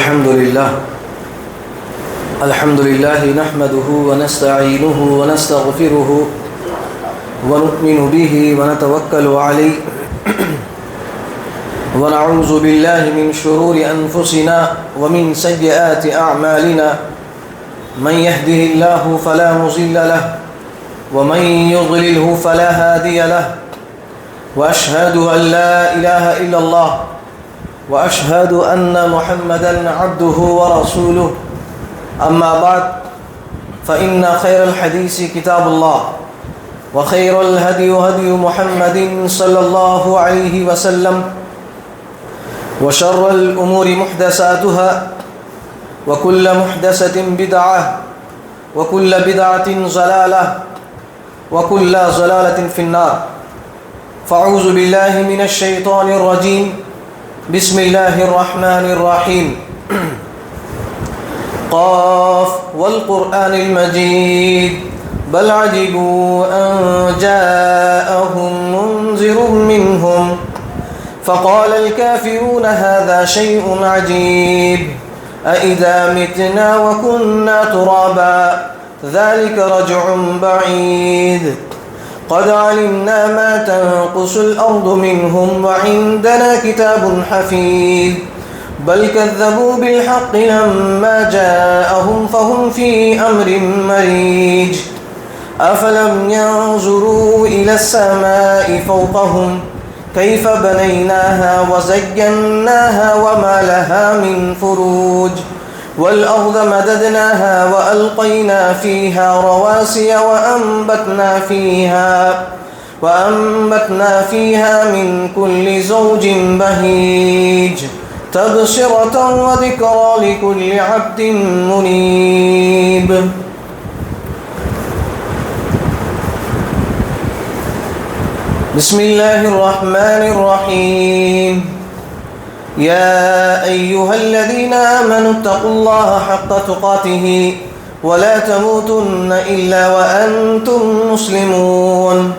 الحمد لله نحمده ونستعينه ونستغفره ونؤمن به ونتوكل عليه ونعوذ بالله من شرور أنفسنا ومن سيئات أعمالنا من يهده الله فلا مضل له ومن يضلله فلا هادي له وأشهد أن لا إله إلا الله وأشهد أن محمدًا عبده ورسوله أما بعد فإن خير الحديث كتاب الله وخير الهدي هدي محمد صلى الله عليه وسلم وشر الأمور محدثاتها وكل محدثة بدعة وكل بدعة ضلالة وكل ضلالة في النار فأعوذ بالله من الشيطان الرجيم بسم الله الرحمن الرحيم قاف والقرآن المجيد بل عجبوا أن جاءهم منذر منهم فقال الكافرون هذا شيء عجيب أإذا متنا وكنا ترابا ذلك رجع بعيد قد علمنا ما تنقص الأرض منهم وعندنا كتاب حفيظ بل كذبوا بالحق لما جاءهم فهم في أمر مريج أفلم ينظروا إلى السماء فوقهم كيف بنيناها وزيناها وما لها من فروج والأرض مددناها وألقينا فيها رواسي وأنبتنا فيها من كل زوج بهيج تبصرة وذكرى لكل عبد منيب. بسم الله الرحمن الرحيم يا أيها الذين آمنوا اتقوا الله حق تقاته ولا تموتن إلا وأنتم مسلمون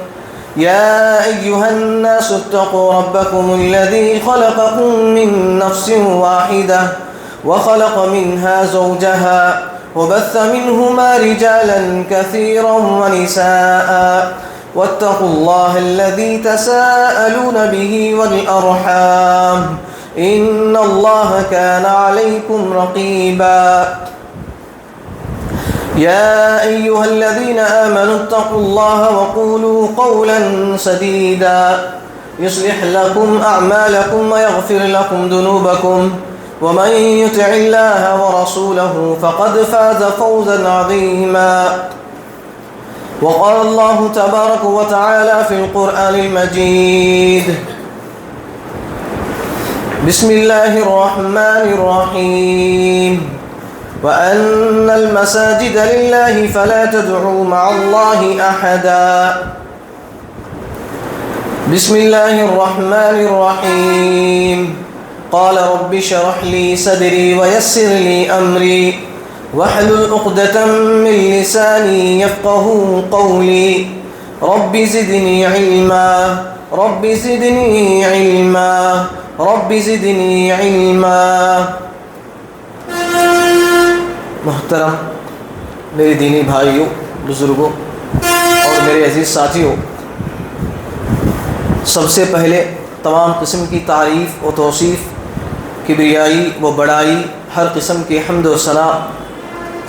يا أيها الناس اتقوا ربكم الذي خلقكم من نفس واحدة وخلق منها زوجها وبث منهما رجالا كثيرا ونساء واتقوا الله الذي تساءلون به والأرحام إن الله كان عليكم رقيبا يا أيها الذين آمنوا اتقوا الله وقولوا قولا سديدا يصلح لكم أعمالكم ويغفر لكم ذنوبكم ومن يطع الله ورسوله فقد فاز فوزا عظيما وقال الله تبارك وتعالى في القرآن المجيد بسم الله الرحمن الرحيم وأن المساجد لله فلا تدعوا مع الله أحدا بسم الله الرحمن الرحيم قال رب اشرح لي صدري ويسر لي أمري واحلل عقدة من لساني يفقهوا قولي رب زدني علما رب زدني علما رب زدنی علما. محترم میرے دینی بھائیوں، بزرگوں اور میرے عزیز ساتھیوں، سب سے پہلے تمام قسم کی تعریف و توصیف، کبریائی و بڑائی، ہر قسم کی حمد و ثنا،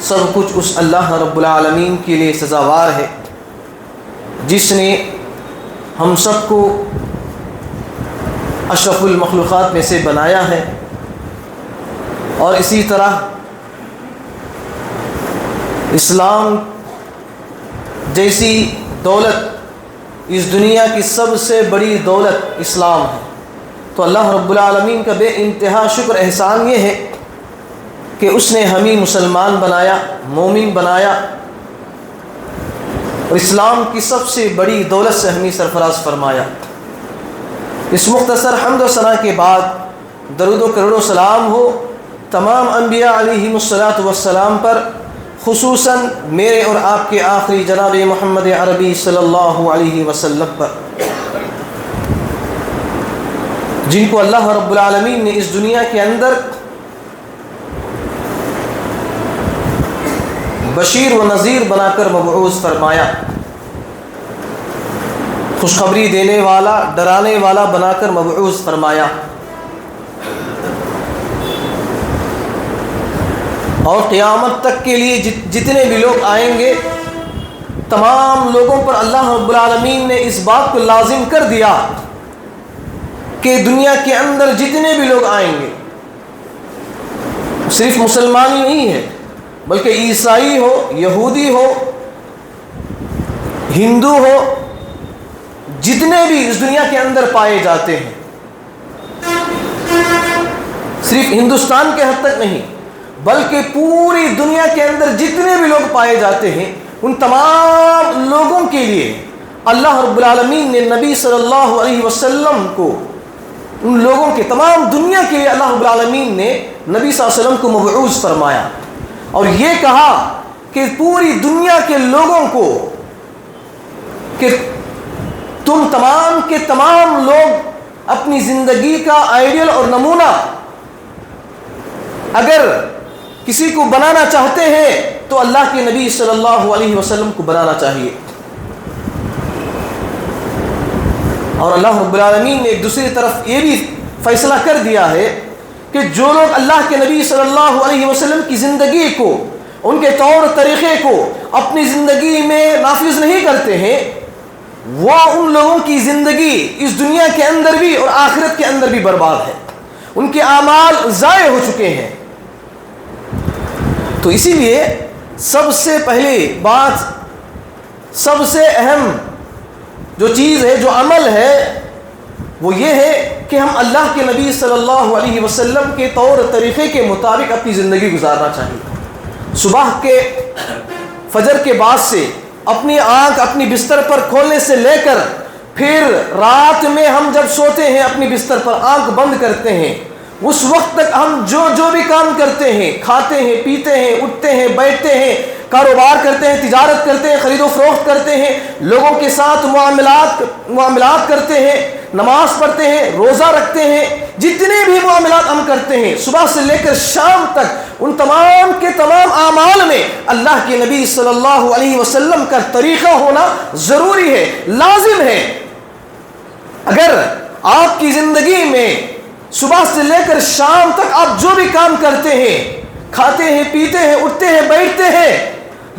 سب کچھ اس اللہ رب العالمین کے لیے سزاوار ہے جس نے ہم سب کو اشرف المخلوقات میں سے بنایا ہے، اور اسی طرح اسلام جیسی دولت، اس دنیا کی سب سے بڑی دولت اسلام ہے، تو اللہ رب العالمین کا بے انتہا شکر احسان یہ ہے کہ اس نے ہمیں مسلمان بنایا، مومن بنایا، اور اسلام کی سب سے بڑی دولت سے ہمیں سرفراز فرمایا۔ اس مختصر حمد و ثنا کے بعد درود و کرور و سلام ہو تمام انبیاء علیہم الصلاۃ والسلام پر، خصوصاً میرے اور آپ کے آخری جناب محمد عربی صلی اللہ علیہ وسلم پر، جن کو اللہ رب العالمین نے اس دنیا کے اندر بشیر و نذیر بنا کر مبعوث فرمایا، خوشخبری دینے والا ڈرانے والا بنا کر مبعوث فرمایا، اور قیامت تک کے لیے جتنے بھی لوگ آئیں گے تمام لوگوں پر اللہ رب العالمین نے اس بات کو لازم کر دیا کہ دنیا کے اندر جتنے بھی لوگ آئیں گے، صرف مسلمان ہی نہیں ہے بلکہ عیسائی ہو، یہودی ہو، ہندو ہو، جتنے بھی اس دنیا کے اندر پائے جاتے ہیں، صرف ہندوستان کے حد تک نہیں بلکہ پوری دنیا کے اندر جتنے بھی لوگ پائے جاتے ہیں، ان تمام لوگوں کے لیے اللہ رب العالمین نے نبی صلی اللہ علیہ وسلم کو، ان لوگوں کے تمام دنیا کے لیے اللہ رب العالمین نے نبی صلی اللہ علیہ وسلم کو مبعوث فرمایا، اور یہ کہا کہ پوری دنیا کے لوگوں کو کہ تم تمام کے تمام لوگ اپنی زندگی کا آئیڈیل اور نمونہ اگر کسی کو بنانا چاہتے ہیں تو اللہ کے نبی صلی اللہ علیہ وسلم کو بنانا چاہیے۔ اور اللہ رب العالمین نے ایک دوسری طرف یہ بھی فیصلہ کر دیا ہے کہ جو لوگ اللہ کے نبی صلی اللہ علیہ وسلم کی زندگی کو، ان کے طور طریقے کو اپنی زندگی میں نافذ نہیں کرتے ہیں، وہ ان لوگوں کی زندگی اس دنیا کے اندر بھی اور آخرت کے اندر بھی برباد ہے، ان کے اعمال ضائع ہو چکے ہیں۔ تو اسی لیے سب سے پہلی بات، سب سے اہم جو چیز ہے، جو عمل ہے، وہ یہ ہے کہ ہم اللہ کے نبی صلی اللہ علیہ وسلم کے طور طریقے کے مطابق اپنی زندگی گزارنا چاہیے۔ صبح کے فجر کے بعد سے اپنی آنکھ اپنی بستر پر کھولنے سے لے کر پھر رات میں ہم جب سوتے ہیں اپنی بستر پر آنکھ بند کرتے ہیں، اس وقت تک ہم جو بھی کام کرتے ہیں، کھاتے ہیں، پیتے ہیں، اٹھتے ہیں، بیٹھتے ہیں، کاروبار کرتے ہیں، تجارت کرتے ہیں، خرید و فروخت کرتے ہیں، لوگوں کے ساتھ معاملات کرتے ہیں، نماز پڑھتے ہیں، روزہ رکھتے ہیں، جتنے بھی معاملات ہم کرتے ہیں صبح سے لے کر شام تک، ان تمام کے تمام اعمال میں اللہ کے نبی صلی اللہ علیہ وسلم کا طریقہ ہونا ضروری ہے، لازم ہے۔ اگر آپ کی زندگی میں صبح سے لے کر شام تک آپ جو بھی کام کرتے ہیں، کھاتے ہیں، پیتے ہیں، اٹھتے ہیں، بیٹھتے ہیں،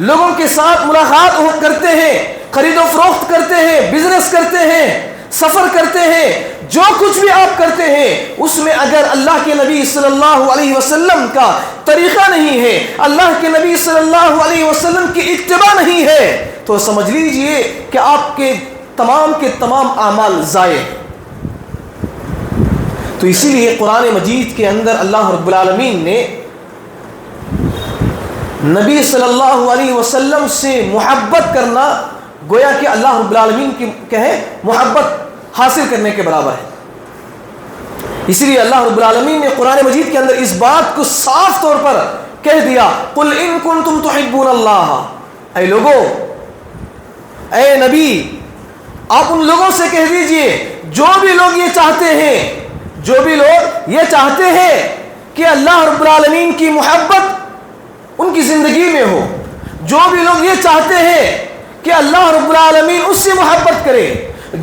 لوگوں کے ساتھ ملاقات کرتے ہیں، خرید و فروخت کرتے ہیں، بزنس کرتے ہیں، سفر کرتے ہیں، جو کچھ بھی آپ کرتے ہیں اس میں اگر اللہ کے نبی صلی اللہ علیہ وسلم کا طریقہ نہیں ہے، اللہ کے نبی صلی اللہ علیہ وسلم کی اتباع نہیں ہے، تو سمجھ لیجئے کہ آپ کے تمام اعمال ضائع ہیں۔ تو اسی لیے قرآن مجید کے اندر اللہ رب العالمین نے نبی صلی اللہ علیہ وسلم سے محبت کرنا گویا کہ اللہ رب العالمین کی کہے محبت حاصل کرنے کے برابر ہے۔ اسی لیے اللہ رب العالمین نے قرآن مجید کے اندر اس بات کو صاف طور پر کہہ دیا، قل ان کنتم تحبون اللہ، اے لوگو، اے نبی، آپ ان لوگوں سے کہہ دیجئے جو بھی لوگ یہ چاہتے ہیں کہ اللہ رب العالمین کی محبت ان کی زندگی میں ہو، جو بھی لوگ یہ چاہتے ہیں کہ اللہ رب العالمین اس سے محبت کرے،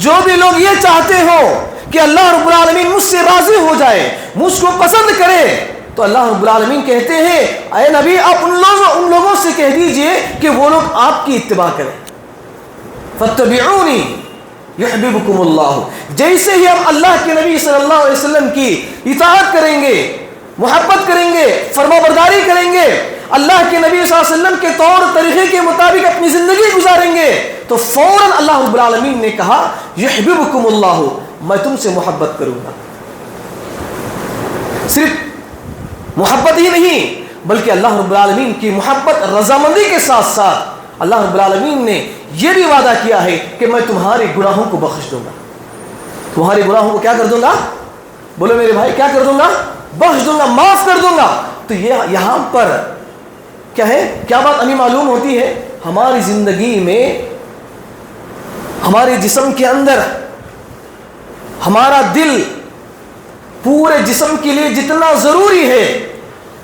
جو بھی لوگ یہ چاہتے ہو کہ اللہ رب العالمین مجھ سے راضی ہو جائے، مجھ کو پسند کرے، تو اللہ رب العالمین کہتے ہیں اے نبی آپ ان لوگوں سے کہہ دیجئے کہ وہ لوگ آپ کی اتباع کریں، فاتبعونی یحببکم اللہ۔ جیسے ہی ہم اللہ کے نبی صلی اللہ علیہ وسلم کی اطاعت کریں گے، محبت کریں گے، فرما برداری کریں گے، اللہ کے نبی صلی اللہ علیہ وسلم کے طور طریقے کے مطابق اپنی زندگی گزاریں گے، تو فوراً اللہ رب العالمین نے کہا یحببکم اللہ، میں تم سے محبت کروں گا۔ صرف محبت ہی نہیں بلکہ اللہ رب العالمین کی محبت رضامندی کے ساتھ ساتھ اللہ رب العالمین نے یہ بھی وعدہ کیا ہے کہ میں تمہارے گناہوں کو بخش دوں گا، تمہارے گناہوں کو کیا کر دوں گا؟ بولو میرے بھائی، کیا کر دوں گا؟ بخش دوں گا، معاف کر دوں گا۔ تو یہ یہاں پر کیا ہے، کیا بات ہمیں معلوم ہوتی ہے؟ ہماری زندگی میں، ہمارے جسم کے اندر، ہمارا دل پورے جسم کے لیے جتنا ضروری ہے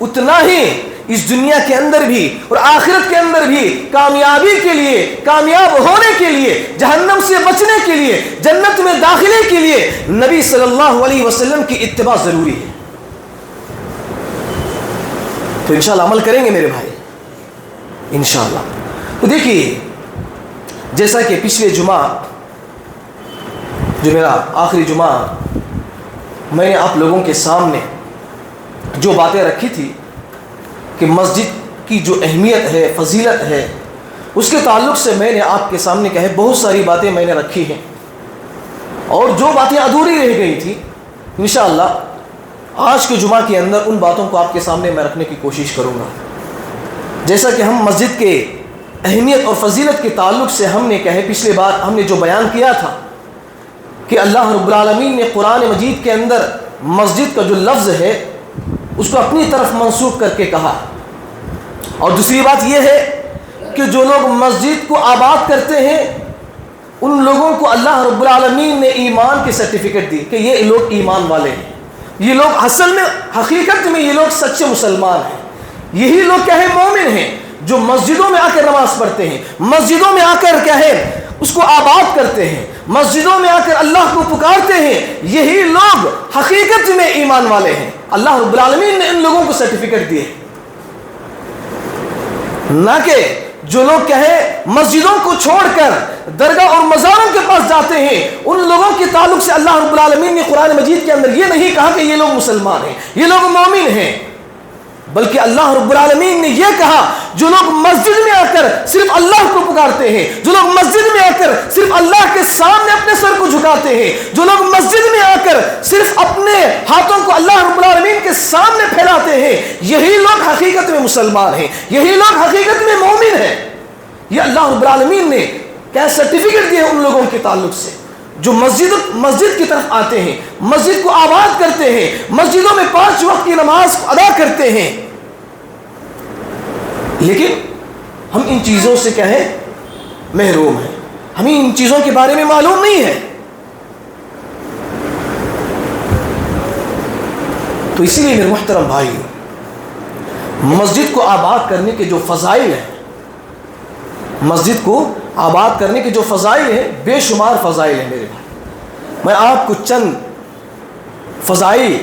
اتنا ہی اس دنیا کے اندر بھی اور آخرت کے اندر بھی کامیابی کے لیے، کامیاب ہونے کے لیے، جہنم سے بچنے کے لیے، جنت میں داخلے کے لیے نبی صلی اللہ علیہ وسلم کی اتباع ضروری ہے۔ تو انشاءاللہ عمل کریں گے میرے بھائی انشاءاللہ۔ تو دیکھیے، جیسا کہ پچھلے جمعہ جو میرا آخری جمعہ میں نے آپ لوگوں کے سامنے جو باتیں رکھی تھی کہ مسجد کی جو اہمیت ہے، فضیلت ہے، اس کے تعلق سے میں نے آپ کے سامنے کہے بہت ساری باتیں میں نے رکھی ہیں، اور جو باتیں ادھوری رہ گئی تھی انشاءاللہ آج کے جمعہ کے اندر ان باتوں کو آپ کے سامنے میں رکھنے کی کوشش کروں گا۔ جیسا کہ ہم مسجد کے اہمیت اور فضیلت کے تعلق سے ہم نے کہے، پچھلے بار ہم نے جو بیان کیا تھا کہ اللہ رب العالمین نے قرآن مجید کے اندر مسجد کا جو لفظ ہے اس کو اپنی طرف منسوب کر کے کہا، اور دوسری بات یہ ہے کہ جو لوگ مسجد کو آباد کرتے ہیں ان لوگوں کو اللہ رب العالمین نے ایمان کی سرٹیفکیٹ دی کہ یہ لوگ ایمان والے ہیں، یہ لوگ اصل میں حقیقت میں یہ لوگ سچے مسلمان ہیں، یہی لوگ کیا ہے مومن ہیں جو مسجدوں میں آ کر نماز پڑھتے ہیں، مسجدوں میں آ کر کیا ہے اس کو آباد کرتے ہیں، مسجدوں میں آ کر اللہ کو پکارتے ہیں، یہی لوگ حقیقت میں ایمان والے ہیں۔ اللہ رب العالمین نے ان لوگوں کو سرٹیفکیٹ دیے، نہ کہ جو لوگ کہے مسجدوں کو چھوڑ کر درگاہ اور مزاروں کے پاس جاتے ہیں، ان لوگوں کے تعلق سے اللہ رب العالمین نے قرآن مجید کے اندر یہ نہیں کہا کہ یہ لوگ مسلمان ہیں، یہ لوگ مومن ہیں، بلکہ اللہ رب العالمین نے یہ کہا جو لوگ مسجد میں آ کر صرف اللہ کو پکارتے ہیں، جو لوگ مسجد میں آ کر صرف اللہ کے سامنے اپنے سر کو جھکاتے ہیں، جو لوگ مسجد میں آ کر صرف اپنے ہاتھوں کو اللہ رب العالمین کے سامنے پھیلاتے ہیں، یہی لوگ حقیقت میں مسلمان ہیں، یہی لوگ حقیقت میں مومن ہیں۔ یہ اللہ رب العالمین نے کیا سرٹیفکیٹ دیے ان لوگوں کے تعلق سے جو مسجد کی طرف آتے ہیں، مسجد کو آباد کرتے ہیں، مسجدوں میں 5 وقت کی نماز کو ادا کرتے ہیں، لیکن ہم ان چیزوں سے کیا ہے محروم ہیں، ہمیں ان چیزوں کے بارے میں معلوم نہیں ہے۔ تو اسی لیے میرے محترم بھائی، مسجد کو آباد کرنے کے جو فضائل ہیں، مسجد کو آباد کرنے کے جو فضائل ہیں بے شمار فضائل ہیں میرے بھائی، میں آپ کو چند فضائل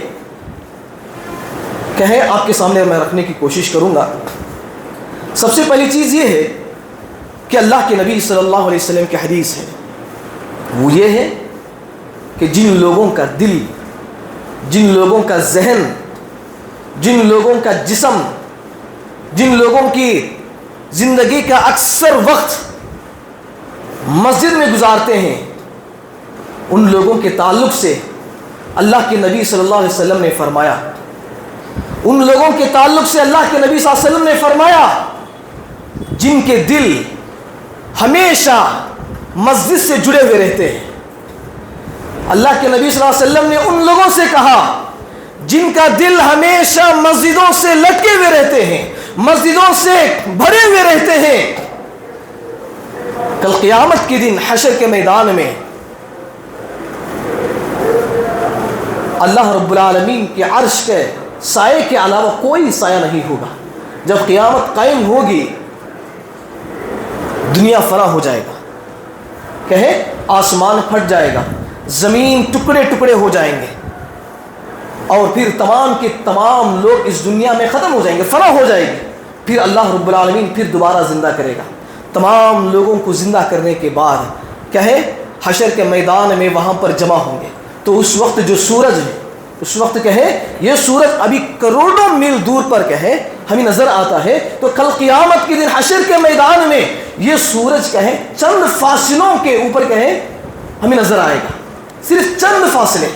کہیں آپ کے سامنے میں رکھنے کی کوشش کروں گا۔ سب سے پہلی چیز یہ ہے کہ اللہ کے نبی صلی اللہ علیہ وسلم کی حدیث ہے، وہ یہ ہے کہ جن لوگوں کا دل، جن لوگوں کا ذہن، جن لوگوں کا جسم، جن لوگوں کی زندگی کا اکثر وقت مسجد میں گزارتے ہیں، ان لوگوں کے تعلق سے اللہ کے نبی صلی اللہ علیہ وسلم نے فرمایا، ان لوگوں کے تعلق سے اللہ کے نبی صلی اللہ علیہ وسلم نے فرمایا جن کے دل ہمیشہ مسجد سے جڑے ہوئے رہتے ہیں۔ اللہ کے نبی صلی اللہ علیہ وسلم نے ان لوگوں سے کہا جن کا دل ہمیشہ مسجدوں سے لٹکے ہوئے رہتے ہیں، مسجدوں سے بھرے ہوئے رہتے ہیں، کل قیامت کے دن حشر کے میدان میں اللہ رب العالمین کے عرش کے سائے کے علاوہ کوئی سایہ نہیں ہوگا۔ جب قیامت قائم ہوگی دنیا فنا ہو جائے گا، کہے آسمان پھٹ جائے گا، زمین ٹکڑے ٹکڑے ہو جائیں گے، اور پھر تمام کے تمام لوگ اس دنیا میں ختم ہو جائیں گے، فنا ہو جائے گی، پھر اللہ رب العالمین پھر دوبارہ زندہ کرے گا۔ تمام لوگوں کو زندہ کرنے کے بعد کہے حشر کے میدان میں وہاں پر جمع ہوں گے، تو اس وقت جو سورج ہے، اس وقت کہے یہ سورج ابھی کروڑوں میل دور پر کہے ہمیں نظر آتا ہے، تو کل قیامت کے دن حشر کے میدان میں یہ سورج کہے چند فاصلوں کے اوپر کہے ہمیں نظر آئے گا، صرف چند فاصلے۔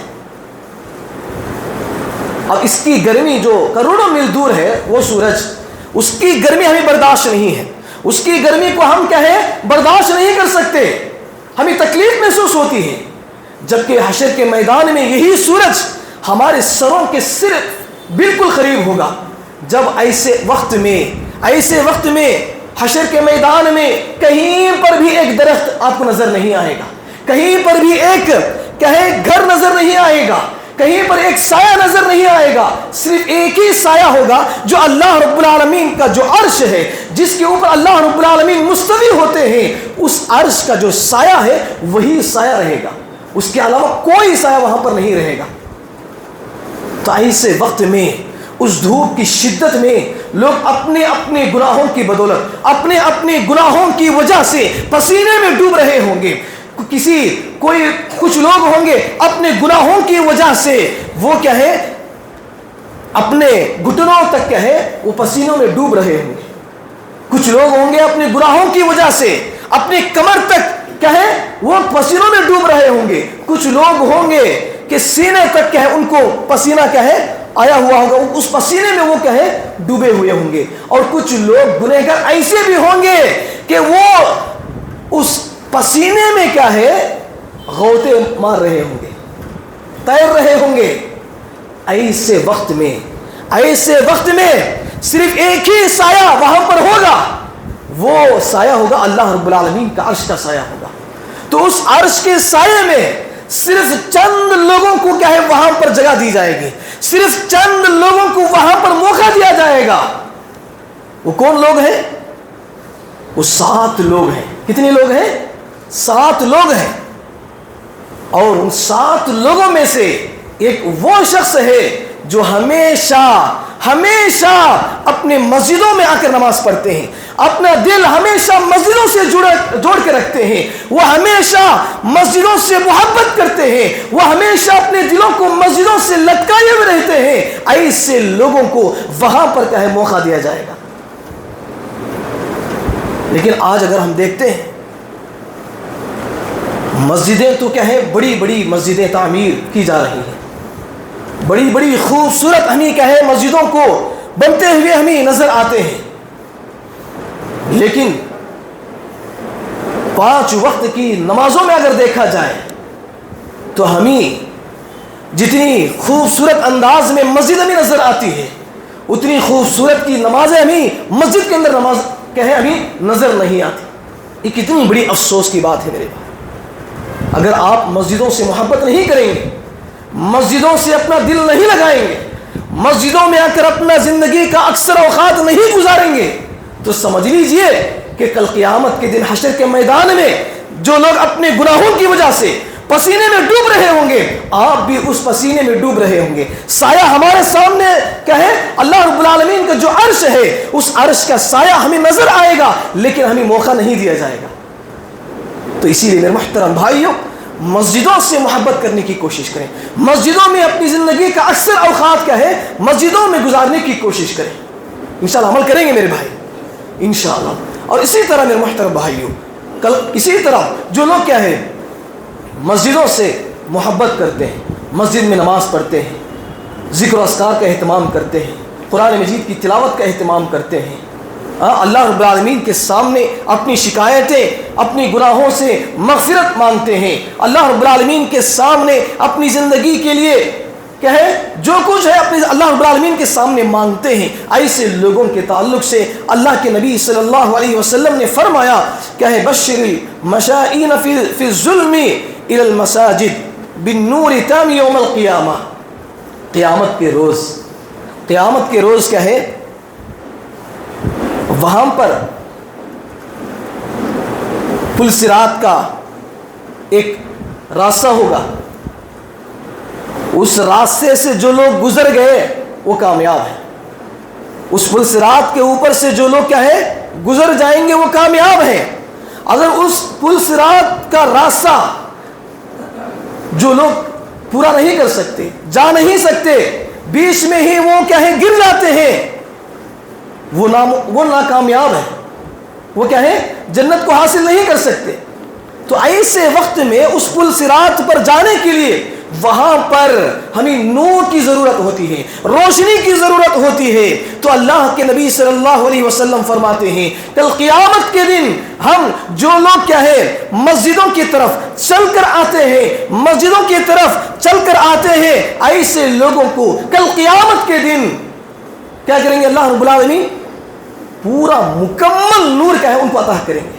اب اس کی گرمی جو کروڑوں میل دور ہے وہ سورج، اس کی گرمی ہمیں برداشت نہیں ہے، اس کی گرمی کو ہم کہے برداشت نہیں کر سکتے، ہمیں تکلیف محسوس ہوتی ہے، جبکہ حشر کے میدان میں یہی سورج ہمارے سروں کے صرف بالکل قریب ہوگا۔ جب ایسے وقت میں حشر کے میدان میں کہیں پر بھی ایک درخت آپ کو نظر نہیں آئے گا، کہیں پر بھی ایک کہے گھر نظر نہیں آئے گا، کہیں پر ایک سایہ نظر نہیں آئے گا، صرف ایک ہی سایہ ہوگا جو اللہ رب العالمین کا جو عرش ہے، جس کے اوپر اللہ رب العالمین مستوی ہوتے ہیں، اس عرش کا جو سایہ ہے وہی سایہ رہے گا، اس کے علاوہ کوئی سایہ وہاں پر نہیں رہے گا۔ تو ایسے وقت میں، اس دھوپ کی شدت میں، لوگ اپنے اپنے گناہوں کی بدولت، اپنے اپنے گناہوں کی وجہ سے پسینے میں ڈوب رہے ہوں گے۔ کچھ لوگ ہوں گے اپنے گناہوں کی وجہ سے وہ کیا ہے، اپنے گھٹنوں تک کیا ہے وہ پسینوں میں ڈوب رہے ہوں گے۔ کچھ لوگ ہوں گے اپنے گناہوں کی وجہ سے اپنے کمر تک کیا ہے وہ پسینوں میں ڈوب رہے ہوں گے۔ کچھ لوگ ہوں گے کہ سینے تک کیا ہے ان کو پسینہ کیا ہے آیا ہوا ہوگا، اس پسینے میں وہ کیا ہے ڈوبے ہوئے ہوں گے۔ اور کچھ لوگ گنہگار ایسے بھی ہوں گے کہ وہ اس پسینے میں کیا ہے غوطے مار رہے ہوں گے، تیر رہے ہوں گے۔ ایسے وقت میں صرف ایک ہی سایہ وہاں پر ہوگا، وہ سایہ ہوگا اللہ رب العالمین کا عرش کا سایہ ہوگا۔ تو اس عرش کے سایے میں صرف چند لوگوں کو کیا ہے وہاں پر جگہ دی جائے گی، صرف چند لوگوں کو وہاں پر موقع دیا جائے گا۔ وہ کون لوگ ہیں؟ وہ 7 لوگ ہیں۔ کتنے لوگ ہیں؟ 7 لوگ ہیں۔ اور ان 7 لوگوں میں سے ایک وہ شخص ہے جو ہمیشہ اپنے مسجدوں میں آ کر نماز پڑھتے ہیں، اپنا دل ہمیشہ مسجدوں سے جوڑ کے رکھتے ہیں، وہ ہمیشہ مسجدوں سے محبت کرتے ہیں، وہ ہمیشہ اپنے دلوں کو مسجدوں سے لٹکائے ہوئے رہتے ہیں۔ ایسے لوگوں کو وہاں پر کیا ہے موقع دیا جائے گا۔ لیکن آج اگر ہم دیکھتے ہیں مسجدیں تو کیا ہے بڑی بڑی مسجدیں تعمیر کی جا رہی ہیں، بڑی بڑی خوبصورت ہمیں کیا ہے مسجدوں کو بنتے ہوئے ہمیں نظر آتے ہیں، لیکن 5 وقت کی نمازوں میں اگر دیکھا جائے تو ہمیں جتنی خوبصورت انداز میں مسجد ہمیں نظر آتی ہے، اتنی خوبصورت کی نمازیں ہمیں مسجد کے اندر نماز کیا ہے ہمیں نظر نہیں آتی۔ یہ کتنی بڑی افسوس کی بات ہے میرے بھائی۔ اگر آپ مسجدوں سے محبت نہیں کریں گے، مسجدوں سے اپنا دل نہیں لگائیں گے، مسجدوں میں آ کر اپنا زندگی کا اکثر اوقات نہیں گزاریں گے، تو سمجھ لیجئے کہ کل قیامت کے دن حشر کے میدان میں جو لوگ اپنے گناہوں کی وجہ سے پسینے میں ڈوب رہے ہوں گے، آپ بھی اس پسینے میں ڈوب رہے ہوں گے۔ سایہ ہمارے سامنے کیا ہے اللہ رب العالمین کا جو عرش ہے، اس عرش کا سایہ ہمیں نظر آئے گا، لیکن ہمیں موقع نہیں دیا جائے گا۔ تو اسی لیے میرے محترم بھائیوں، مسجدوں سے محبت کرنے کی کوشش کریں، مسجدوں میں اپنی زندگی کا اکثر اوقات کیا ہے مسجدوں میں گزارنے کی کوشش کریں۔ انشاءاللہ عمل کریں گے میرے بھائی انشاءاللہ۔ اور اسی طرح میرے محترم بھائیوں، اسی طرح جو لوگ کیا ہے مسجدوں سے محبت کرتے ہیں، مسجد میں نماز پڑھتے ہیں، ذکر و اذکار کا اہتمام کرتے ہیں، قرآن مجید کی تلاوت کا اہتمام کرتے ہیں، اللہ رب العالمین کے سامنے اپنی شکایتیں، اپنی گناہوں سے مغفرت مانگتے ہیں، اللہ رب العالمین کے سامنے اپنی زندگی کے لیے کیا ہے جو کچھ ہے اپنے اللہ رب العالمین کے سامنے مانگتے ہیں، ایسے لوگوں کے تعلق سے اللہ کے نبی صلی اللہ علیہ وسلم نے فرمایا کیا ہے بشر المشائین فی الظلم الی المساجد بالنور تام یوم القیامہ۔ قیامت کے روز کیا ہے وہاں پر پل صراط کا ایک راستہ ہوگا، اس راستے سے جو لوگ گزر گئے وہ کامیاب ہیں، اس پل صراط کے اوپر سے جو لوگ کیا ہے گزر جائیں گے وہ کامیاب ہیں۔ اگر اس پل صراط کا راستہ جو لوگ پورا نہیں کر سکتے، جا نہیں سکتے، بیچ میں ہی وہ کیا ہے گر جاتے ہیں، وہ ناکامیاب ہے، وہ کیا ہے جنت کو حاصل نہیں کر سکتے۔ تو ایسے وقت میں اس پل صراط پر جانے کے لیے وہاں پر ہمیں نور کی ضرورت ہوتی ہے، روشنی کی ضرورت ہوتی ہے۔ تو اللہ کے نبی صلی اللہ علیہ وسلم فرماتے ہیں کل قیامت کے دن ہم جو لوگ کیا ہے مسجدوں کی طرف چل کر آتے ہیں، مسجدوں کی طرف چل کر آتے ہیں، ایسے لوگوں کو کل قیامت کے دن کیا کریں گے اللہ رب العالمین پورا مکمل نور کیا ہے ان کو عطا کریں گے،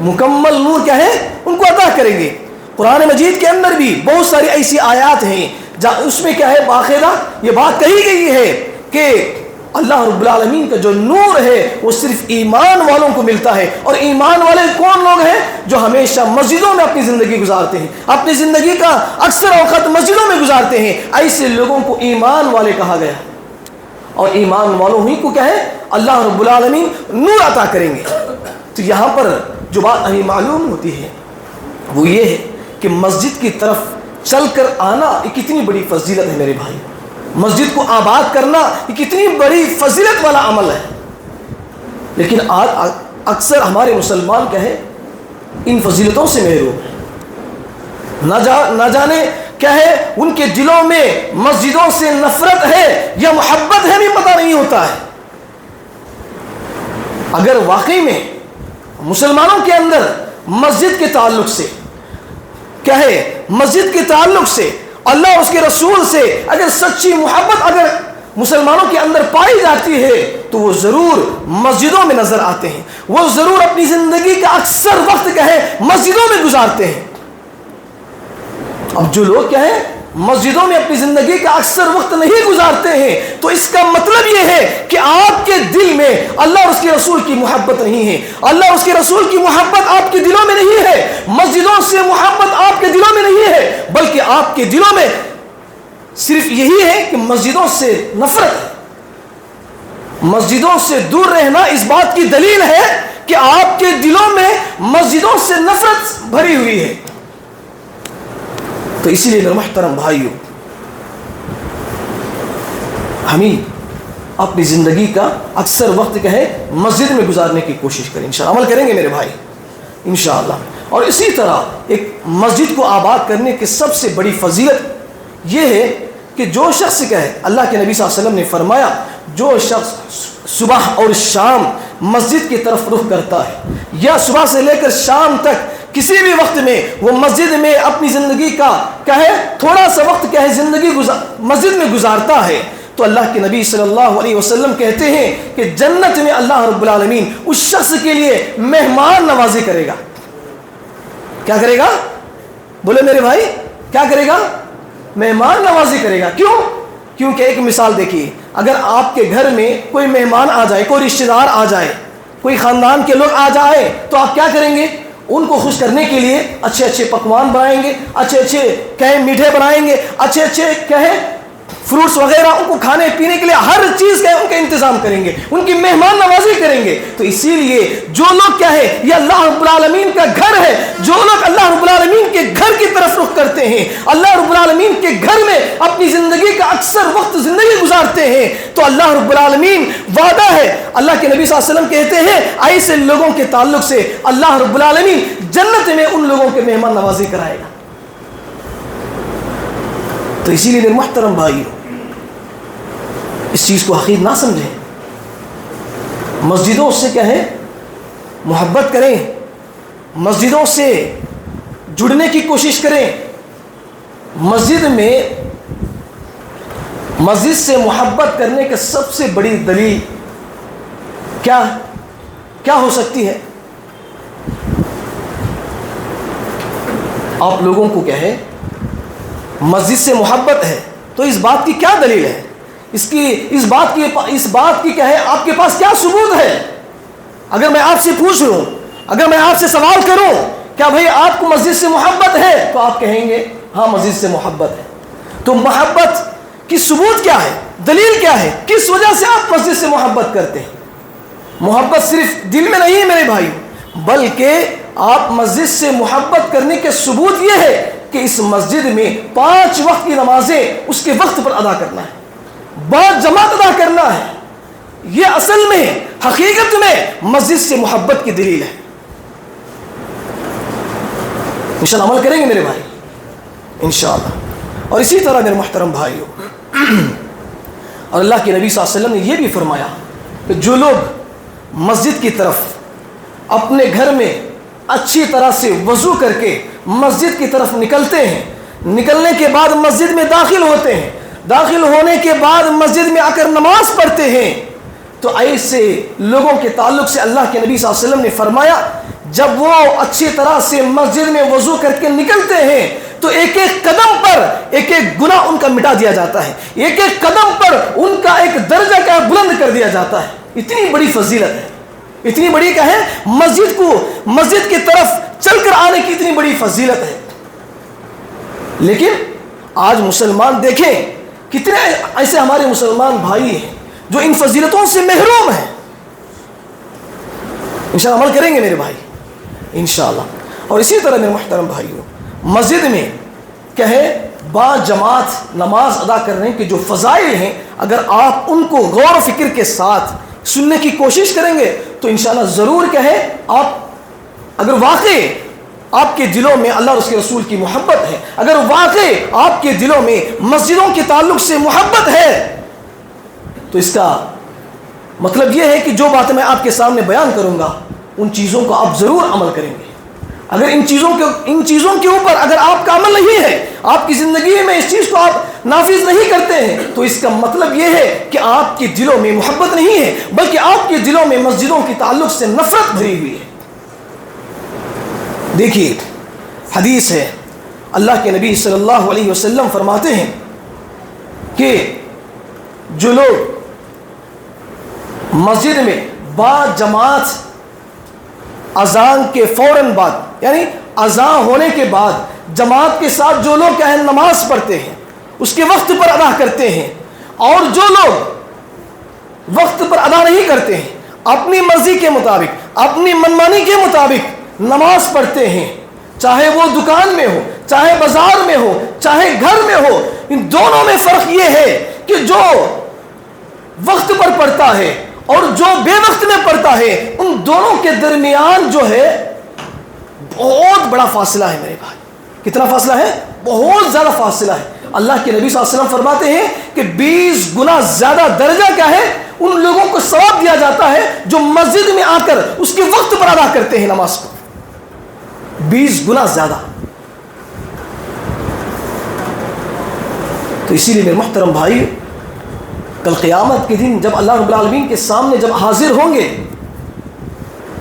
مکمل نور کیا ہے ان کو عطا کریں گے۔ قرآن مجید کے اندر بھی بہت ساری ایسی آیات ہیں اس میں کیا ہے باقاعدہ یہ بات کہی گئی ہے کہ اللہ رب العالمین کا جو نور ہے وہ صرف ایمان والوں کو ملتا ہے. اور ایمان والے کون لوگ ہیں؟ جو ہمیشہ مسجدوں میں اپنی زندگی گزارتے ہیں، اپنی زندگی کا اکثر اوقات مسجدوں میں گزارتے ہیں. ایسے لوگوں کو ایمان والے کہا گیا. اور ایمان والوں ہی کو کیا ہے اللہ رب العالمین نور عطا کریں گے. تو یہاں پر جو بات ہمیں معلوم ہوتی ہے وہ یہ ہے کہ مسجد کی طرف چل کر آنا یہ کتنی بڑی فضیلت ہے میرے بھائی. مسجد کو آباد کرنا یہ کتنی بڑی فضیلت والا عمل ہے. لیکن آج اکثر ہمارے مسلمان کیا ہے ان فضیلتوں سے محروم ہیں. نہ جانے کیا ہے ان کے دلوں میں مسجدوں سے نفرت ہے یا محبت ہے بھی پتہ نہیں ہوتا ہے. اگر واقعی میں مسلمانوں کے اندر مسجد کے تعلق سے کیا ہے مسجد کے تعلق سے اللہ اس کے رسول سے اگر سچی محبت اگر مسلمانوں کے اندر پائی جاتی ہے تو وہ ضرور مسجدوں میں نظر آتے ہیں. وہ ضرور اپنی زندگی کا اکثر وقت کیا ہے مسجدوں میں گزارتے ہیں. اب جو لوگ کیا ہے مسجدوں میں اپنی زندگی کا اکثر وقت نہیں گزارتے ہیں تو اس کا مطلب یہ ہے کہ آپ کے دل میں اللہ اور اس کے رسول کی محبت نہیں ہے. اللہ اور اس کے رسول کی محبت آپ کے دلوں میں نہیں ہے. مسجدوں سے محبت آپ کے دلوں میں نہیں ہے بلکہ آپ کے دلوں میں صرف یہی ہے کہ مسجدوں سے نفرت ہے. مسجدوں سے دور رہنا اس بات کی دلیل ہے کہ آپ کے دلوں میں مسجدوں سے نفرت بھری ہوئی ہے. تو اسی لیے میرے محترم بھائیوں ہمیں اپنی زندگی کا اکثر وقت کیا ہے مسجد میں گزارنے کی کوشش کریں. انشاءاللہ عمل کریں گے میرے بھائی انشاءاللہ. اور اسی طرح ایک مسجد کو آباد کرنے کی سب سے بڑی فضیلت یہ ہے کہ جو شخص کیا ہے اللہ کے نبی صلی اللہ علیہ وسلم نے فرمایا جو شخص صبح اور شام مسجد کی طرف رخ کرتا ہے یا صبح سے لے کر شام تک کسی بھی وقت میں وہ مسجد میں اپنی زندگی کا کیا ہے تھوڑا سا وقت کیا ہے زندگی مسجد میں گزارتا ہے تو اللہ کے نبی صلی اللہ علیہ وسلم کہتے ہیں کہ جنت میں اللہ رب العالمین اس شخص کے لیے مہمان نوازی کرے گا. کیا کرے گا؟ بولے میرے بھائی کیا کرے گا؟ مہمان نوازی کرے گا. کیوں؟ کیونکہ ایک مثال دیکھیے اگر آپ کے گھر میں کوئی مہمان آ جائے کوئی رشتہ دار آ جائے کوئی خاندان کے لوگ آ جائے تو آپ کیا کریں گے؟ ان کو خوش کرنے کے لیے اچھے اچھے پکوان بنائیں گے اچھے اچھے کہیں میٹھے بنائیں گے اچھے اچھے کہیں فروٹس وغیرہ ان کو کھانے پینے کے لیے ہر چیز کا ان کا انتظام کریں گے ان کی مہمان نوازی کریں گے. تو اسی لیے جو لوگ کیا ہے یہ اللہ رب العالمین کا گھر ہے جو لوگ اللہ رب العالمین کے گھر کی طرف رخ کرتے ہیں اللہ رب العالمین کے گھر میں اپنی زندگی کا اکثر وقت زندگی گزارتے ہیں تو اللہ رب العالمین وعدہ ہے اللہ کے نبی صلی اللہ علیہ وسلم کہتے ہیں ایسے لوگوں کے تعلق سے اللہ رب العالمین جنت میں ان لوگوں کے مہمان نوازی کرائے گا. تو اسی لیے میرے محترم بھائیوں اس چیز کو حقیر نہ سمجھیں. مسجدوں سے کیا ہے محبت کریں مسجدوں سے جڑنے کی کوشش کریں. مسجد سے محبت کرنے کی سب سے بڑی دلیل کیا ہو سکتی ہے؟ آپ لوگوں کو کیا ہے مسجد سے محبت ہے تو اس بات کی کیا دلیل ہے؟ اس بات کی کیا ہے آپ کے پاس کیا ثبوت ہے؟ اگر میں آپ سے پوچھ لوں اگر میں آپ سے سوال کروں کیا بھئی آپ کو مسجد سے محبت ہے تو آپ کہیں گے ہاں مسجد سے محبت ہے. تو محبت کی ثبوت کیا ہے دلیل کیا ہے کس وجہ سے آپ مسجد سے محبت کرتے ہیں؟ محبت صرف دل میں نہیں ہے میرے بھائی بلکہ آپ مسجد سے محبت کرنے کے ثبوت یہ ہے کہ اس مسجد میں 5 وقت کی نمازیں اس کے وقت پر ادا کرنا ہے بعد جماعت ادا کرنا ہے. یہ اصل میں حقیقت میں مسجد سے محبت کی دلیل ہے. انشاءاللہ عمل کریں گے میرے بھائی انشاءاللہ. اور اسی طرح میرے محترم بھائیوں اور اللہ کے نبی صلی اللہ علیہ وسلم نے یہ بھی فرمایا کہ جو لوگ مسجد کی طرف اپنے گھر میں اچھی طرح سے وضو کر کے مسجد کی طرف نکلتے ہیں نکلنے کے بعد مسجد میں داخل ہوتے ہیں داخل ہونے کے بعد مسجد میں آ کر نماز پڑھتے ہیں تو ایسے لوگوں کے تعلق سے اللہ کے نبی صلی اللہ علیہ وسلم نے فرمایا جب وہ اچھی طرح سے مسجد میں وضو کر کے نکلتے ہیں تو ایک ایک قدم پر ایک ایک گناہ ان کا مٹا دیا جاتا ہے، ایک ایک قدم پر ان کا ایک درجہ کا بلند کر دیا جاتا ہے. اتنی بڑی فضیلت ہے، اتنی بڑی کیا ہے، مسجد کی طرف چل کر آنے کی اتنی بڑی فضیلت ہے. لیکن آج مسلمان دیکھیں کتنے ایسے ہمارے مسلمان بھائی ہیں جو ان فضیلتوں سے محروم ہیں. انشاءاللہ عمل کریں گے میرے بھائی انشاءاللہ. اور اسی طرح میرے محترم بھائیوں، مسجد میں کیا ہے با جماعت نماز ادا کرنے کے جو فضائل ہیں، اگر آپ ان کو غور و فکر کے ساتھ سننے کی کوشش کریں گے تو انشاءاللہ ضرور کیا ہے، آپ اگر واقعی آپ کے دلوں میں اللہ اور اس کے رسول کی محبت ہے، اگر واقعی آپ کے دلوں میں مسجدوں کے تعلق سے محبت ہے، تو اس کا مطلب یہ ہے کہ جو باتیں میں آپ کے سامنے بیان کروں گا ان چیزوں کو آپ ضرور عمل کریں گے. اگر ان چیزوں کے اوپر اگر آپ کا عمل نہیں ہے، آپ کی زندگی میں اس چیز کو آپ نافذ نہیں کرتے ہیں، تو اس کا مطلب یہ ہے کہ آپ کے دلوں میں محبت نہیں ہے، بلکہ آپ کے دلوں میں مسجدوں کے تعلق سے نفرت بھری ہوئی ہے. دیکھیے حدیث ہے، اللہ کے نبی صلی اللہ علیہ وسلم فرماتے ہیں کہ جو لوگ مسجد میں با جماعت اذان کے فوراً بعد، یعنی اذان ہونے کے بعد جماعت کے ساتھ جو لوگ کیا ہے نماز پڑھتے ہیں، اس کے وقت پر ادا کرتے ہیں، اور جو لوگ وقت پر ادا نہیں کرتے ہیں، اپنی مرضی کے مطابق اپنی منمانی کے مطابق نماز پڑھتے ہیں، چاہے وہ دکان میں ہو، چاہے بازار میں ہو، چاہے گھر میں ہو، ان دونوں میں فرق یہ ہے کہ جو وقت پر پڑھتا ہے اور جو بے وقت میں پڑھتا ہے، ان دونوں کے درمیان جو ہے بہت بڑا فاصلہ ہے میرے بھائی. کتنا فاصلہ ہے؟ بہت زیادہ فاصلہ ہے. اللہ کے نبی صلی اللہ علیہ وسلم فرماتے ہیں کہ 20 گنا زیادہ درجہ کیا ہے، ان لوگوں کو ثواب دیا جاتا ہے جو مسجد میں آ کر اس کے وقت پر ادا کرتے ہیں نماز کو. 20 گنا زیادہ. تو اسی لیے میرے محترم بھائی، کل قیامت کے دن جب اللہ رب العالمین کے سامنے جب حاضر ہوں گے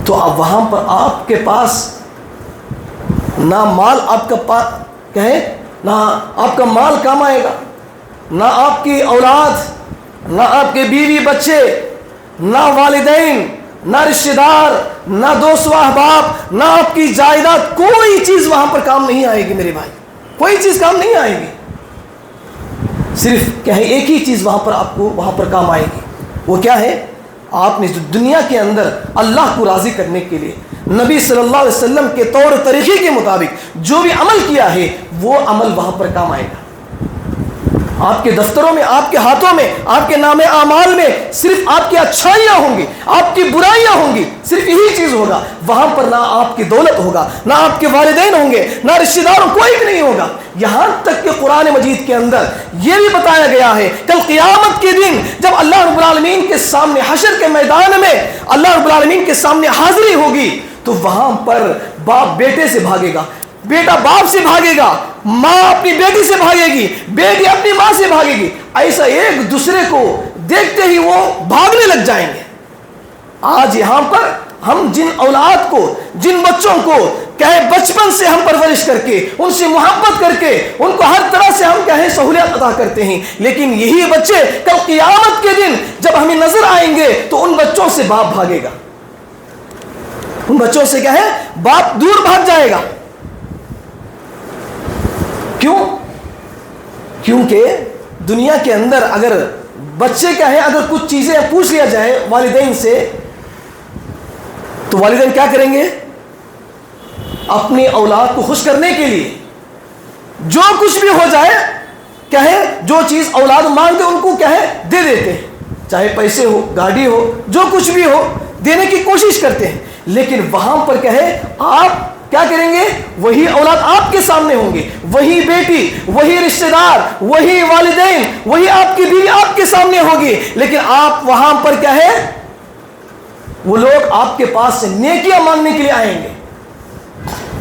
تو اب وہاں پر آپ کے پاس نہ مال آپ کا کہے، نہ آپ کا مال کام آئے گا، نہ آپ کی اولاد، نہ آپ کے بیوی بچے، نہ والدین، نہ رشتہ دار، نہ دوست و احباب، نہ آپ کی جائیداد، کوئی چیز وہاں پر کام نہیں آئے گی میرے بھائی، کوئی چیز کام نہیں آئے گی. صرف کیا ہے ایک ہی چیز وہاں پر آپ کو وہاں پر کام آئے گی. وہ کیا ہے؟ آپ نے جو دنیا کے اندر اللہ کو راضی کرنے کے لیے نبی صلی اللہ علیہ وسلم کے طور طریقے کے مطابق جو بھی عمل کیا ہے وہ عمل وہاں پر کام آئے گا. آپ کے دفتروں میں، آپ کے ہاتھوں میں، آپ کے نام اعمال میں صرف آپ کی اچھائیاں ہوں گی، آپ کی برائیاں ہوں گی، صرف یہی چیز ہوگا. وہاں پر نہ آپ کی دولت ہوگا، نہ آپ کے والدین ہوں گے، نہ رشتہ دار، کوئی بھی نہیں ہوگا. یہاں تک کہ قرآن مجید کے اندر یہ بھی بتایا گیا ہے کل قیامت کے دن جب اللہ رب العالمین کے سامنے حشر کے میدان میں اللہ رب العالمین کے سامنے حاضری ہوگی تو وہاں پر باپ بیٹے سے بھاگے گا، بیٹا باپ سے بھاگے گا، ماں اپنی بیٹی سے بھاگے گی، بیٹی اپنی ماں سے بھاگے گی. ایسا ایک دوسرے کو دیکھتے ہی وہ بھاگنے لگ جائیں گے. آج یہاں پر ہم جن اولاد کو، جن بچوں کو کہے بچپن سے ہم پرورش کر کے ان سے محبت کر کے ان کو ہر طرح سے ہم کہیں سہولیات عطا کرتے ہیں، لیکن یہی بچے کل قیامت کے دن جب ہمیں نظر آئیں گے تو ان بچوں سے باپ بھاگے گا، ان بچوں سے کیا ہے باپ دور بھاگ جائے گا. کیوں؟ کیونکہ دنیا کے اندر اگر بچے کیا ہے اگر کچھ چیزیں پوچھ لیا جائے والدین سے تو والدین کیا کریں گے؟ اپنی اولاد کو خوش کرنے کے لیے جو کچھ بھی ہو جائے کیا ہے جو چیز اولاد مانگتے ان کو کیا ہے دے دیتے ہیں، چاہے پیسے ہو، گاڑی ہو، جو کچھ بھی ہو دینے کی کوشش کرتے ہیں. لیکن وہاں پر کیا ہے آپ کیا کریں گے؟ وہی اولاد آپ کے سامنے ہوں گے، وہی بیٹی، وہی رشتہ دار، وہی والدین، وہی آپ کی بیوی آپ کے سامنے ہوگی، لیکن آپ وہاں پر کیا ہے وہ لوگ آپ کے پاس سے نیکیاں مانگنے کے لیے آئیں گے،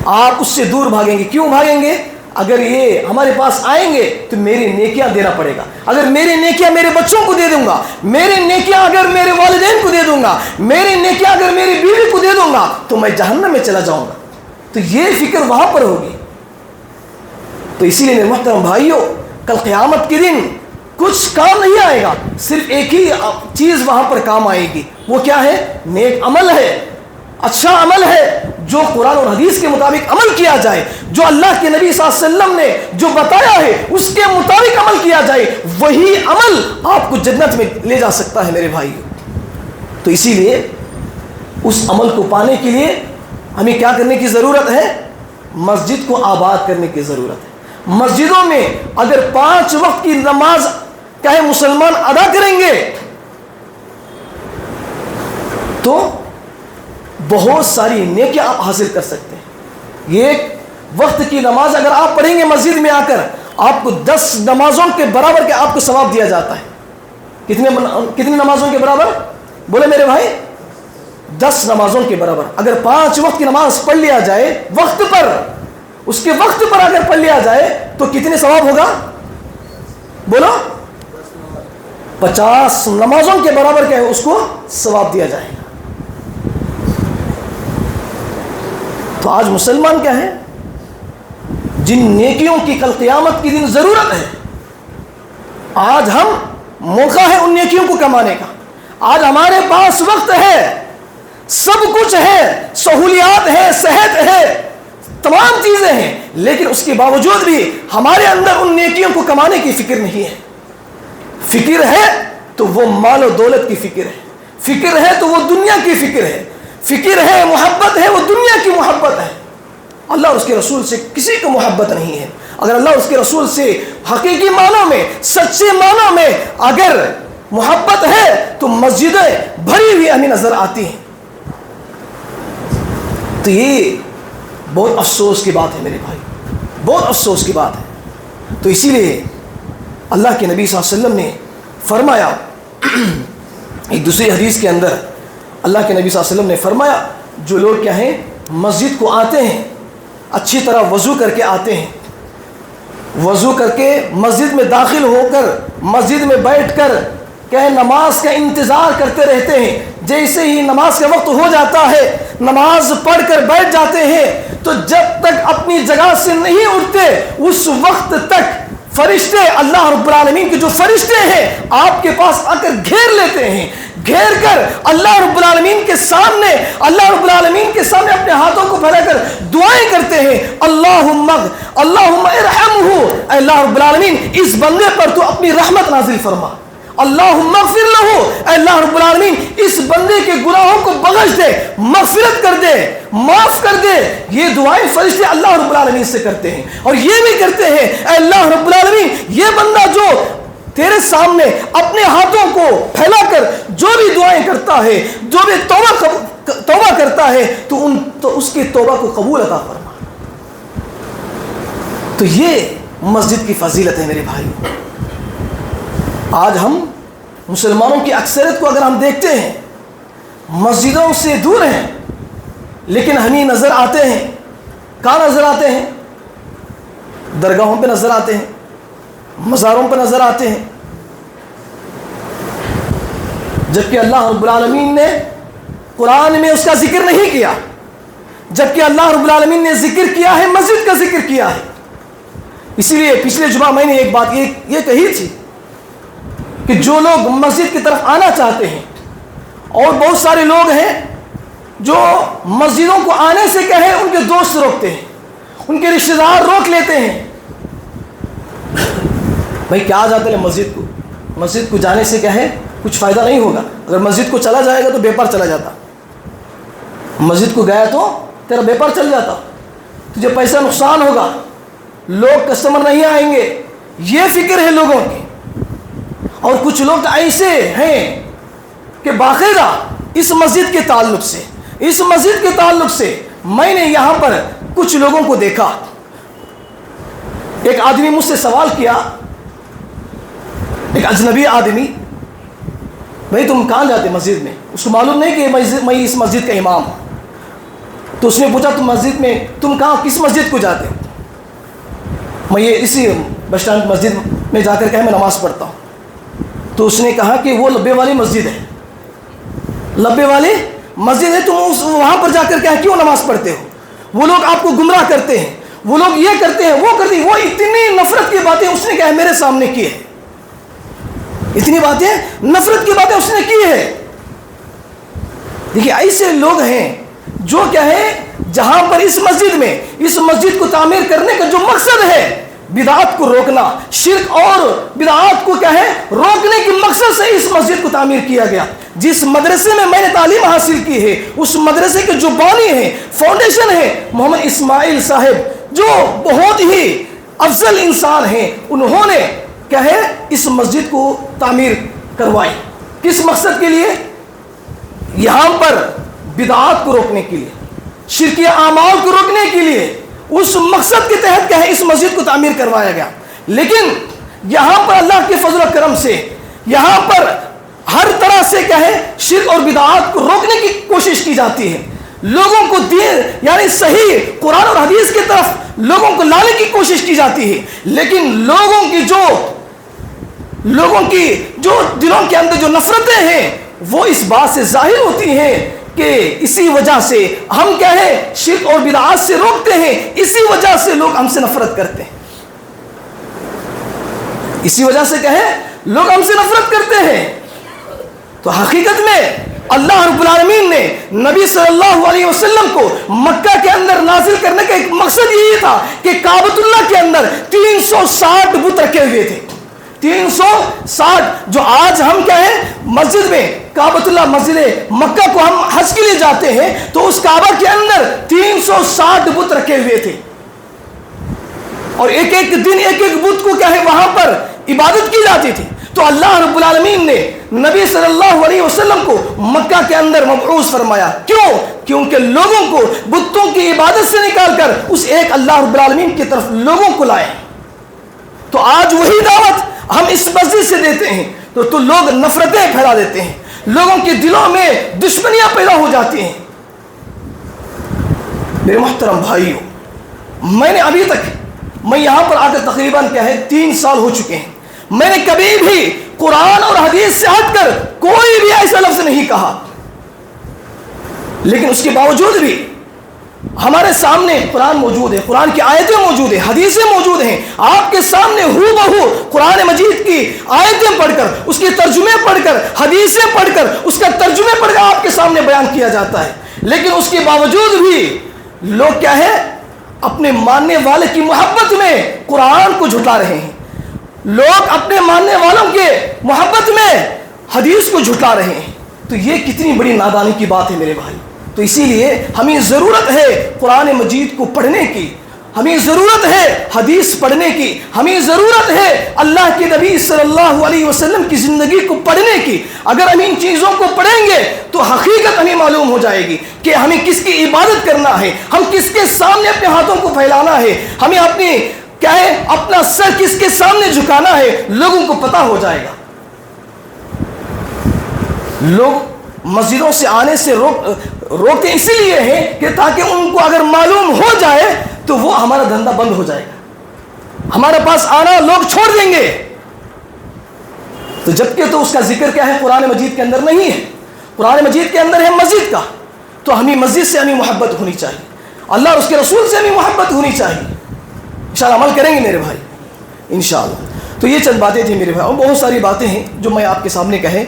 آپ اس سے دور بھاگیں گے. کیوں بھاگیں گے؟ اگر یہ ہمارے پاس آئیں گے تو میری نیکیاں دینا پڑے گا. اگر میری نیکیاں میرے بچوں کو دے دوں گا، میری نیکیاں اگر میرے والدین کو دے دوں گا، میری نیکیاں اگر میری بیوی کو دے دوں گا تو میں جہنم میں چلا جاؤں گا. تو یہ فکر وہاں پر ہوگی. تو اسی لیے میرے محترم بھائیوں، کل قیامت کے دن کچھ کام نہیں آئے گا، صرف ایک ہی چیز وہاں پر کام آئے گی، وہ کیا ہے؟ نیک عمل ہے، اچھا عمل ہے، جو قرآن اور حدیث کے مطابق عمل کیا جائے، جو اللہ کے نبی صلی اللہ علیہ وسلم نے جو بتایا ہے اس کے مطابق عمل کیا جائے، وہی عمل آپ کو جنت میں لے جا سکتا ہے میرے بھائی۔ تو اسی لیے اس عمل کو پانے کے لیے ہمیں کیا کرنے کی ضرورت ہے؟ مسجد کو آباد کرنے کی ضرورت ہے۔ مسجدوں میں اگر 5 وقت کی نماز کہیں مسلمان ادا کریں گے تو بہت ساری نیکیاں آپ حاصل کر سکتے ہیں۔ یہ ایک وقت کی نماز اگر آپ پڑھیں گے مسجد میں آ کر، آپ کو 10 نمازوں کے برابر کے آپ کو ثواب دیا جاتا ہے۔ کتنی نمازوں کے برابر؟ بولے میرے بھائی، 10 نمازوں کے برابر۔ اگر 5 وقت کی نماز پڑھ لیا جائے وقت پر، اس کے وقت پر اگر پڑھ لیا جائے تو کتنے ثواب ہوگا؟ بولو، 50 نمازوں کے برابر کیا ہے اس کو ثواب دیا جائے گا۔ تو آج مسلمان کیا ہے؟ جن نیکیوں کی کل قیامت کی دن ضرورت ہے، آج ہم موقع ہے ان نیکیوں کو کمانے کا۔ آج ہمارے پاس وقت ہے، سب کچھ ہے، سہولیات ہے، صحت ہے، تمام چیزیں ہیں، لیکن اس کے باوجود بھی ہمارے اندر ان نیکیوں کو کمانے کی فکر نہیں ہے۔ فکر ہے تو وہ مال و دولت کی فکر ہے، فکر ہے تو وہ دنیا کی فکر ہے، فکر ہے، محبت ہے، وہ دنیا کی محبت ہے۔ اللہ اور اس کے رسول سے کسی کو محبت نہیں ہے۔ اگر اللہ اور اس کے رسول سے حقیقی معنوں میں، سچے معنوں میں اگر محبت ہے تو مسجدیں بھری ہوئی ہمیں نظر آتی ہیں۔ تو یہ بہت افسوس کی بات ہے میرے بھائی، بہت افسوس کی بات ہے۔ تو اسی لیے اللہ کے نبی صلی اللہ علیہ وسلم نے فرمایا، ایک دوسری حدیث کے اندر اللہ کے نبی صلی اللہ علیہ وسلم نے فرمایا، جو لوگ کیا ہیں مسجد کو آتے ہیں، اچھی طرح وضو کر کے آتے ہیں، وضو کر کے مسجد میں داخل ہو کر مسجد میں بیٹھ کر کیا ہے نماز کا انتظار کرتے رہتے ہیں، جیسے ہی نماز کا وقت ہو جاتا ہے نماز پڑھ کر بیٹھ جاتے ہیں، تو جب تک اپنی جگہ سے نہیں اٹھتے اس وقت تک فرشتے، اللہ رب العالمین کے جو فرشتے ہیں آپ کے پاس آ کر گھیر لیتے ہیں، گھیر کر اللہ رب العالمین کے سامنے، اللہ رب العالمین کے سامنے اپنے ہاتھوں کو پھیلا کر دعائیں کرتے ہیں، اللہم ارحمہ، اے اللہ رب العالمین اس بندے پر تو اپنی رحمت نازل فرما، اللہم اغفر لہ، اے اللہ رب العالمین اس بندے کے گناہوں کو بخش دے، مغفرت کر دے، معاف کر دے۔ یہ دعائیں فرشتے اللہ رب العالمین سے کرتے ہیں، اور یہ بھی کرتے ہیں اے اللہ رب العالمین یہ بندہ جو تیرے سامنے اپنے ہاتھوں کو پھیلا کر جو بھی دعائیں کرتا ہے، جو بھی توبہ کرتا ہے، تو اس کی توبہ کو قبول عطا فرما۔ تو یہ مسجد کی فضیلت ہے میرے بھائی۔ آج ہم مسلمانوں کی اکثریت کو اگر ہم دیکھتے ہیں مسجدوں سے دور ہیں، لیکن ہمیں نظر آتے ہیں، کہاں نظر آتے ہیں؟ درگاہوں پہ نظر آتے ہیں، مزاروں پہ نظر آتے ہیں، جبکہ اللہ رب العالمین نے قرآن میں اس کا ذکر نہیں کیا، جبکہ اللہ رب العالمین نے ذکر کیا ہے، مسجد کا ذکر کیا ہے۔ اسی لیے پچھلے جمعہ میں نے ایک بات یہ کہی تھی کہ جو لوگ مسجد کی طرف آنا چاہتے ہیں، اور بہت سارے لوگ ہیں جو مسجدوں کو آنے سے کہیں ان کے دوست روکتے ہیں، ان کے رشتہ دار روک لیتے ہیں، بھائی کیا جاتے ہیں مسجد کو جانے سے کیا ہے کچھ فائدہ نہیں ہوگا، اگر مسجد کو چلا جائے گا تو بے پار چلا جاتا، مسجد کو گیا تو تیرا بے پار چل جاتا، تجھے پیسہ نقصان ہوگا، لوگ کسٹمر نہیں آئیں گے، یہ فکر ہے لوگوں کی۔ اور کچھ لوگ ایسے ہیں کہ باقاعدہ اس مسجد کے تعلق سے میں نے یہاں پر کچھ لوگوں کو دیکھا۔ ایک آدمی مجھ سے سوال کیا، ایک اجنبی آدمی، بھائی تم کہاں جاتے مسجد میں؟ اس کو معلوم نہیں کہ میں اس مسجد کا امام ہوں، تو اس نے پوچھا تم مسجد میں کس مسجد کو جاتے ہو؟ میں یہ اسی بس اسٹینڈ مسجد میں جا کر کہ میں نماز پڑھتا ہوں۔ تو اس نے کہا کہ وہ لبے والی مسجد ہے، لبے والی مسجد ہے، تم وہاں پر جا کر کیا کیوں نماز پڑھتے ہو؟ وہ لوگ آپ کو گمراہ کرتے ہیں، وہ لوگ یہ کرتے ہیں، وہ کرتے ہیں، وہ اتنی نفرت کی باتیں اس نے کیا ہے میرے سامنے کی ہے، اتنی باتیں نفرت کی باتیں اس نے کی ہے۔ دیکھیے ایسے لوگ ہیں جو کیا ہے جہاں پر اس مسجد کو تعمیر کرنے کا جو مقصد ہے بدعات کو روکنا، شرک اور بدعات کو کیا ہے روکنے کے مقصد سے اس مسجد کو تعمیر کیا گیا۔ جس مدرسے میں میں نے تعلیم حاصل کی ہے اس مدرسے کے جو بانی ہیں، فاؤنڈیشن ہے محمد اسماعیل صاحب، جو بہت ہی افضل انسان ہیں، انہوں نے کیا ہے اس مسجد کو تعمیر کروائی۔ کس مقصد کے لیے؟ یہاں پر بدعات کو روکنے کے لیے، شرکی اعمال کو روکنے کے لیے، اس مقصد کے تحت کیا ہے اس مسجد کو تعمیر کروایا گیا۔ لیکن یہاں پر اللہ کے فضل و کرم سے یہاں پر ہر طرح سے کیا ہے شرک اور بدعات کو روکنے کی کوشش کی جاتی ہے، لوگوں کو دین یعنی صحیح قرآن اور حدیث کی طرف لوگوں کو لانے کی کوشش کی جاتی ہے، لیکن لوگوں کی جو دلوں کے اندر جو نفرتیں ہیں وہ اس بات سے ظاہر ہوتی ہیں کہ اسی وجہ سے ہم کیا ہے شرک اور بدعات سے روکتے ہیں، اسی وجہ سے لوگ ہم سے نفرت کرتے ہیں، اسی وجہ سے کیا ہے لوگ ہم سے نفرت کرتے ہیں۔ تو حقیقت میں اللہ رب العالمین نے نبی صلی اللہ علیہ وسلم کو مکہ کے اندر نازل کرنے کا ایک مقصد یہی تھا کہ کعبۃ اللہ کے اندر 360 بت رکھے ہوئے تھے، 360 جو آج ہم کیا ہے مسجد میں کعبۃ اللہ مسجد مکہ کو ہم حج کے لیے جاتے ہیں تو اس کعبہ کے اندر 360 بت رکھے ہوئے تھے، اور ایک ایک دن ایک ایک بت کو کیا ہے وہاں پر عبادت کی جاتی تھی۔ تو اللہ رب العالمین نے نبی صلی اللہ علیہ وسلم کو مکہ کے اندر مبعوث فرمایا، کیوں؟ کیونکہ لوگوں کو بتوں کی عبادت سے نکال کر اس ایک اللہ رب العالمین کی طرف لوگوں کو لائے۔ تو آج وہی دعوت ہم اس مسجد سے دیتے ہیں تو لوگ نفرتیں پھیلا دیتے ہیں، لوگوں کے دلوں میں دشمنیاں پیدا ہو جاتی ہیں۔ میرے محترم بھائیوں، میں نے ابھی تک میں یہاں پر آ کر تقریباً کیا ہے 3 سال ہو چکے ہیں، میں نے کبھی بھی قرآن اور حدیث سے ہٹ کر کوئی بھی ایسا لفظ نہیں کہا، لیکن اس کے باوجود بھی ہمارے سامنے قرآن موجود ہے، قرآن کی آیتیں موجود ہیں، حدیثیں موجود ہیں، آپ کے سامنے ہو بہو قرآن مجید کی آیتیں پڑھ کر، اس کے ترجمے پڑھ کر، حدیثیں پڑھ کر، اس کا ترجمے پڑھ کر آپ کے سامنے بیان کیا جاتا ہے، لیکن اس کے باوجود بھی لوگ کیا ہے اپنے ماننے والے کی محبت میں قرآن کو جھٹلا رہے ہیں، لوگ اپنے ماننے والوں کے محبت میں حدیث کو جھٹلا رہے ہیں۔ تو یہ کتنی بڑی نادانی کی بات ہے میرے بھائی۔ تو اسی لیے ہمیں ضرورت ہے قرآن مجید کو پڑھنے کی، ہمیں ضرورت ہے حدیث پڑھنے کی، ہمیں ضرورت ہے اللہ کے نبی صلی اللہ علیہ وسلم کی زندگی کو پڑھنے کی۔ اگر ہم ان چیزوں کو پڑھیں گے تو حقیقت ہمیں معلوم ہو جائے گی کہ ہمیں کس کی عبادت کرنا ہے، ہم کس کے سامنے اپنے ہاتھوں کو پھیلانا ہے، ہمیں اپنی کیا ہے اپنا سر کس کے سامنے جھکانا ہے، لوگوں کو پتہ ہو جائے گا۔ لوگ مسجدوں سے آنے سے روکتے اسی لیے ہیں کہ تاکہ ان کو اگر معلوم ہو جائے تو وہ ہمارا دھندا بند ہو جائے گا، ہمارے پاس آنا لوگ چھوڑ دیں گے۔ تو جبکہ تو اس کا ذکر کیا ہے قرآن مجید کے اندر نہیں ہے، قرآن مجید کے اندر ہے مسجد کا، تو ہمیں مسجد سے ہمیں محبت ہونی چاہیے، اللہ اور اس کے رسول سے ہمیں محبت ہونی چاہیے۔ انشاءاللہ عمل کریں گے میرے بھائی انشاءاللہ۔ تو یہ چند باتیں تھیں میرے بھائی، اور بہت ساری باتیں ہیں جو میں آپ کے سامنے کہیں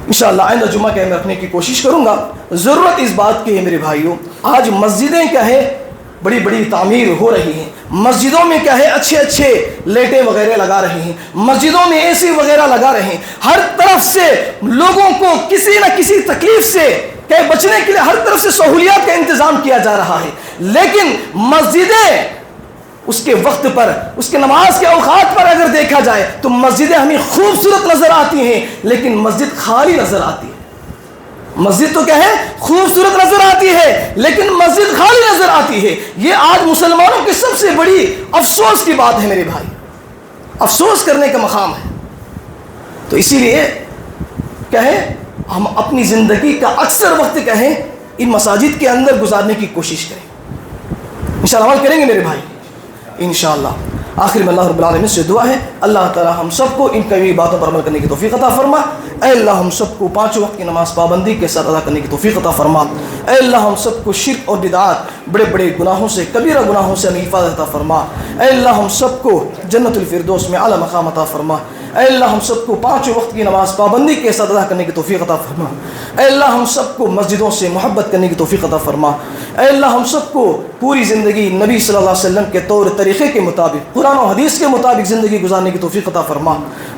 انشاءاللہ آئندہ جمعہ کے میں رکھنے کی کوشش کروں گا۔ ضرورت اس بات کی ہے میرے بھائیوں، آج مسجدیں کیا ہے بڑی بڑی تعمیر ہو رہی ہیں، مسجدوں میں کیا ہے اچھے اچھے لیٹیں وغیرہ لگا رہے ہیں، مسجدوں میں اے سی وغیرہ لگا رہے ہیں، ہر طرف سے لوگوں کو کسی نہ کسی تکلیف سے کہ بچنے کے لیے ہر طرف سے سہولیات کا انتظام کیا جا رہا ہے، لیکن مسجدیں اس کے وقت پر، اس کے نماز کے اوقات پر اگر دیکھا جائے تو مسجدیں ہمیں خوبصورت نظر آتی ہیں، لیکن مسجد خالی نظر آتی ہے۔ مسجد تو کیا ہے خوبصورت نظر آتی ہے لیکن مسجد خالی نظر آتی ہے۔ یہ آج مسلمانوں کی سب سے بڑی افسوس کی بات ہے میرے بھائی، افسوس کرنے کا مقام ہے۔ تو اسی لیے کیا ہے ہم اپنی زندگی کا اکثر وقت کیا ہے ان مساجد کے اندر گزارنے کی کوشش کریں، انشاءاللہ عمل کریں گے میرے بھائی انشاءاللہ۔ آخر میں اللہ رب العالمین سے دعا ہے اللہ تعالی ہم سب کو ان کئی باتوں پر عمل کرنے کی توفیق عطا فرما. اے اللہ ہم سب کو 5 وقت کی نماز پابندی کے ساتھ ادا کرنے کی توفیق عطا فرما. اے اللہ ہم سب کو شرک اور بدعات بڑے بڑے گناہوں سے کبیرہ گناہوں سے ہمیں حفاظت عطا فرما. اے اللہ ہم سب کو جنت الفردوس میں اعلیٰ مقام عطا فرما. اے اللہ ہم سب کو 5 وقت کی نماز پابندی کے ساتھ ادا کرنے کی توفیق عطا فرما. اے اللہ ہم سب کو مسجدوں سے محبت کرنے کی توفیق عطا فرما. اے اللہ ہم سب کو پوری زندگی نبی صلی اللہ علیہ وسلم کے طور طریقے کے مطابق قرآن و حدیث کے مطابق زندگی گزارنے کی توفیق عطا فرما.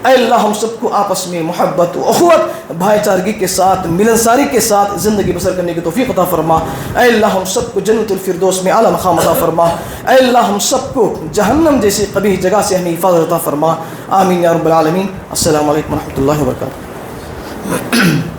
اے اللہ ہم سب کو آپس میں محبت و اخوت بھائی چارگی کے ساتھ ملنساری کے ساتھ زندگی بسر کرنے کی توفیق عطا فرما. اے اللہ ہم سب کو جنت الفردوس میں اعلیٰ مقام عطا فرما. اے اللہ ہم سب کو جہنم جیسی قبیح جگہ سے ہمیں حفاظت عطا فرما. آمین یا رب العالمین. السلام علیکم ورحمۃ اللہ وبرکاتہ.